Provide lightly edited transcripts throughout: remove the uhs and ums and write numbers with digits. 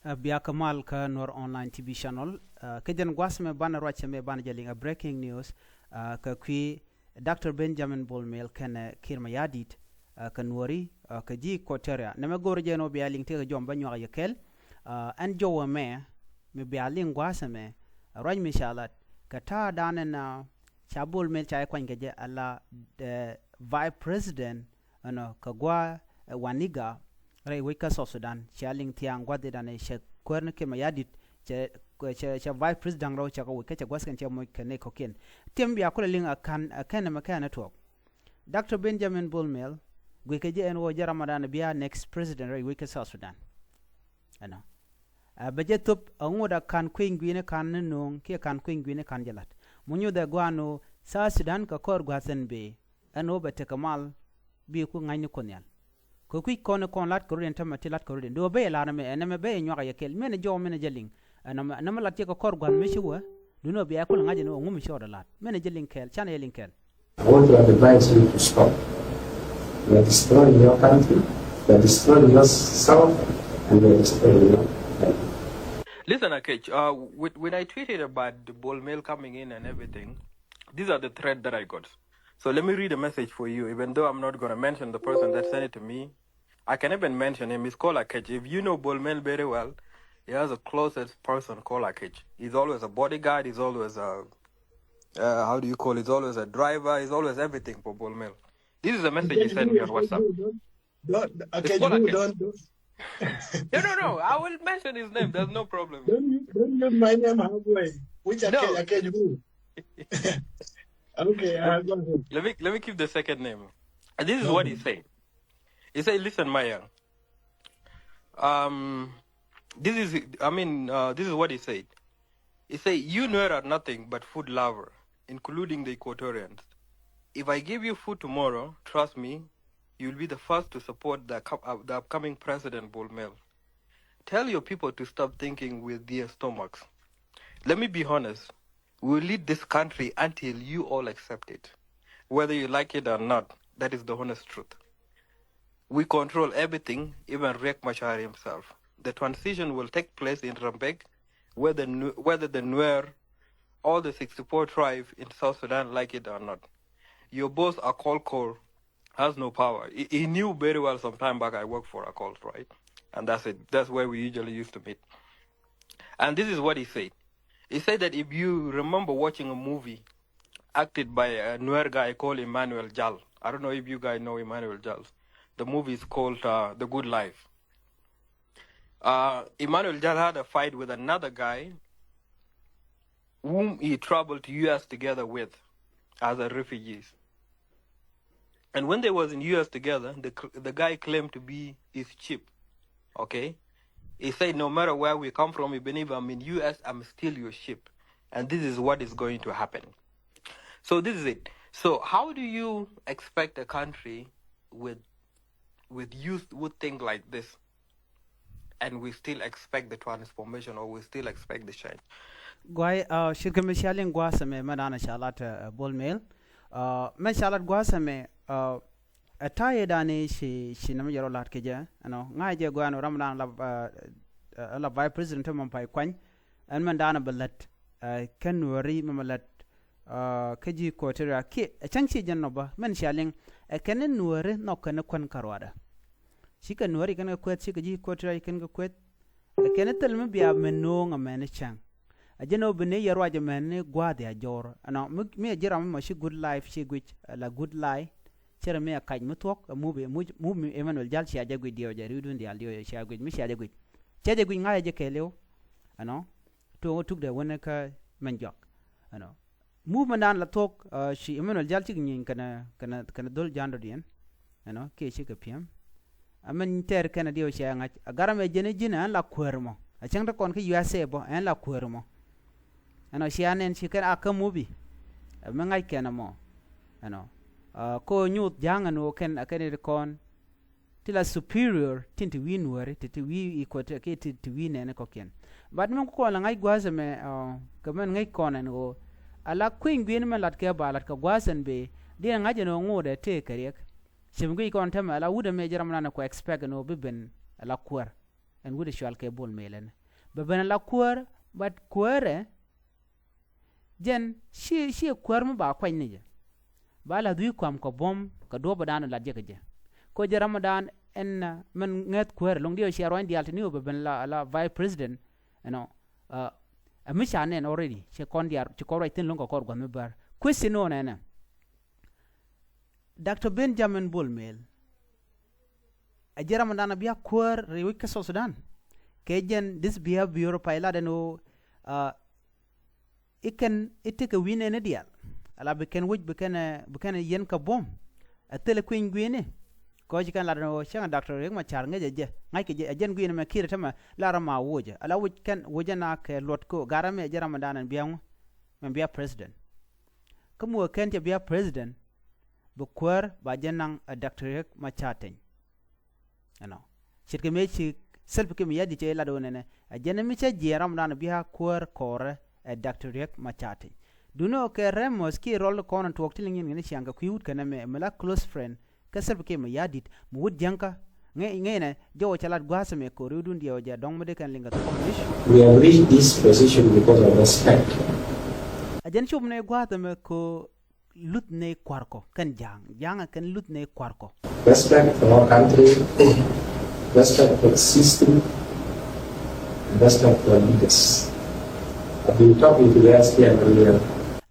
Biya Kamal ka Nuer online TV channel. Kajan gwas me bana rocha me bana jaling a breaking news. Ka kui Dr Benjamin Bol Mel kan kirma yadit ka Nueri ka ji koteria. Nema gore jeno biya ling te jom banyo yakel. An jowa me biya ling gwas me roj me shalat ka ta danen Chabul Mel chai kwan gaje ala vice president ka gwa waniga rai wika South Sudan shaling tiang gwade dane she kwerne ke mayadit che vice president ro cha ko wika cha gwaskan che mo kane kokin tembi akula ling akan makana talk Dr Benjamin Bol Mel gwike je en wo ramadan biya next president rai wika South Sudan ana baje top ngoda kan queen gwine kan nung ke kan queen gwine kan jalat munyo da gwano South Sudan ka kor gwasen be ano bete kamal bi ku ngani konyal ko kui kono kon lat ko ren tamati lat ko ren do be la na me ene me be nyoga yakel mene jo mene jeling na lat ko kor gwan me shiwa do no be akul ngaje no ngum shoda lat mene jeling kel chana yeling kel. I want to advise you to stop. You are destroying your country, you are destroying your south, and you are destroying your country. Listen, Akech, when I tweeted about the Bol Mel coming in and everything, these are the thread that I got. So let me read a message for you, even though I'm not going to mention the person that sent it to me. I can even mention him. He's called Akech. If you know Bol Mel very well, he has a closest person called Akech. He's always a bodyguard. He's always a, he's always a driver. He's always everything for Bol Mel. This is a message he sent me on WhatsApp. Don't. No. I will mention his name. There's no problem. Don't use my name halfway. Which Akech who? Okay, let me keep the second name. And this is what he said. He said, "Listen, Maya. This is what he said. He said, you Nuer are nothing but food lover, including the Equatorians. If I give you food tomorrow, trust me, you'll be the first to support the upcoming President Bol Mel. Tell your people to stop thinking with their stomachs. Let me be honest. We'll lead this country until you all accept it. Whether you like it or not, that is the honest truth. We control everything, even Riek Machar himself. The transition will take place in Rambek, whether the Nuer, all the 64 tribes in South Sudan like it or not. Your boss, Akol Kor, has no power. He knew very well some time back I worked for Akol, right? And that's it. That's where we usually used to meet. And this is what he said. He said that if you remember watching a movie acted by a Nuer guy called Emmanuel Jal. I don't know if you guys know Emmanuel Jal. The movie is called The Good Life. Emmanuel Jal had a fight with another guy whom he traveled to U.S. together with as a refugees. And when they was in U.S. together, the guy claimed to be his chief. Okay? He said, no matter where we come from, even if I'm in U.S., I'm still your ship. And this is what is going to happen. So this is it. So how do you expect a country with youth would think like this, and we still expect the transformation, or we still expect the change? Guy, shirka me shaling gwasame manana shalat Bol Mel. Men shalat gwasame ataye dani shi nam yaro lat keja ngai je gwano ramadan la vice president mo pai kwan an man dana balat kan wari mamalat kaji kotira ke changchi janno ba men shaling kanen nuore no kan kwan karwada shi kan nuori kan kwet shi kaji kotira kan kwet kanen telme biya men no ngamen chang ajeno bene yaro aje men gwade ajor me jira mo shi good life shi gwich la good life chere me akaj mutok mubi Emmanuel Jal shi aje gwi dio jari dun dial dio shi agwi mi shi aje gwi cheje gwi ngaje je keleo to tuk de wona ka manjok movement la tok shi Emmanuel Jal ti nyin kana dol jando dien ke shi ka piem amen ter kana dio shi ngaj agarame jene jina la kwermo a changta kon ke USA bo en la kwermo shi anen shi kan akamubi men ngaj kana mo ko nyut jangano ken akene kon tila superior tinti winware titi wi ikote ke titi winene koken bad men ko la ngai gwaze me kamen ngai konen go ala queen gwin me lat ke balat ka gwazen be de ngaje no ngode te karek shimgi kon tama ala wuda me jaram na ko expect no biben ala kwar and would shall ke Bol Mel but ben la kwar but kware jen she kwar mu ba kwai ne ba la du kwam ko bom ka do ba dan la je ke je ko je ramadan en men nget kwar long dio she roin dial ni ben la vice president a mishan already she kon diar ci ko right long ko go me bar question on na Dr Benjamin Bol Mel a je ramadan biya kwar rewi ke South Sudan ke jen this behavior paila deno itike win ene dial ala beken wuj beken yen ka bom atele queen gwene ko ji kan la no shanga doctor rek ma char ngeje je ngai ke je jen gwene ma kire tama la rama woje ala wuj kan wojana ke lot ko garame je ramadan biyan men biya president kamu ken je biya president bu kwar ba jenang doctor rek ma chaten shirke me chi self ke mi yadi che la do nene jene mi che je ramadan biya kwar kore Dr. Riek Machate. Do no ke remos ki rol kono to wakti ngin ngin shanga kuyut kana me mala close friend ka serb ke me yadit mu wud janka nge ne jowo chalat gwasa me ko rudun dia ja dong mede kan linga to We have reached this position because of respect. Ajen chum ne gwata me ko lut ne kwarko kan janga kan lut ne kwarko. Respect for our country, respect for the system, respect for leaders. I've been talking to the SPM earlier.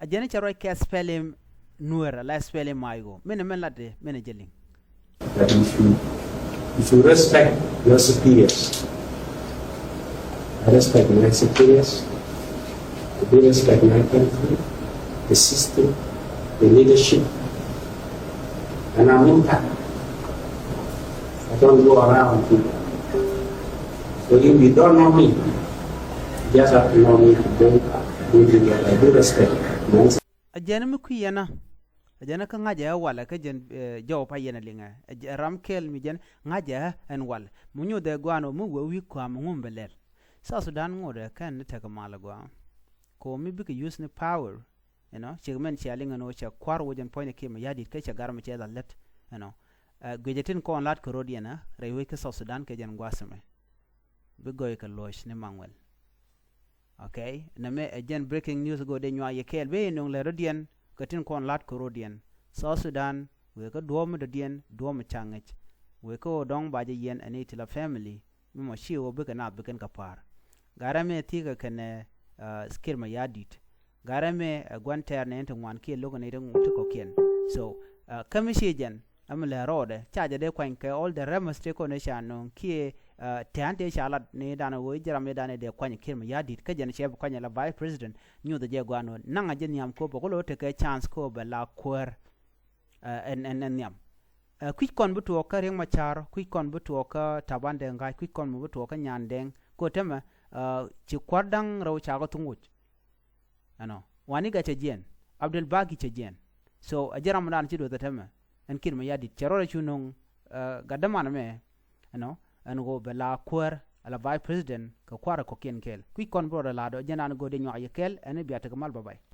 Ajene charo ke spelling Nuer la spelling maigo. Mene men lade mene jeling. That if you respect your superiors, I respect my superiors, I do respect my country, the system, the leadership, and I'm intact. I don't go around people. So if you don't know me, just have to know me to do together. I do respect. Ajana mi kuyana. Ajana ka ngaja wala ka jen jaw pa yena linga. Ramkel mi jen ngaja en wal. Munyo de gwano mu wi kwa ngumbelel. South Sudan ngode kan ne taka mala gwa. Ko mi bi ka use ne power, chegmen chalinga no cha kwar wojen point ke ma yadi ka cha garma che let, gwejetin ko on lat ko rodiana rewe ka South Sudan ke jen gwasame. Bi goy ka losh ne mangwel. Okay, na me again breaking news go de nywa yekel be no le rodian katin kon lat ko rodian South Sudan we ka duom de dien duom changech we ko dong ba je yen ani tila family mi mo shi wo be kana be kan kapar garame ti ka kene skill ma yadit garame gwanter ne ento wan ke logo ne dong to ko ken so kamishi jen amle rode chaje de kwan ke all the remeste ko ne shanon ki tante shalat ne dana wo jara me dana de kwanye kirma yadit ka jen sheb kwanye la vice president nyu de je gwano nanga jen yam ko bokolo te ke chance ko be la kwar en yam kwik kon butu ka reng machar kwik kon butu ka tabande ngai kwik kon butu ka nyandeng ko tema ci kwardang raw cha ko tunguch wani ga che jen abdul bagi che jen so ajara man ci do tema en kirma yadit chero chunong gadamana me and go bela kwar ala vice president ka kwara ko ken kel kwik kon bro la do jena go de nyaa yekel en biata kamal babay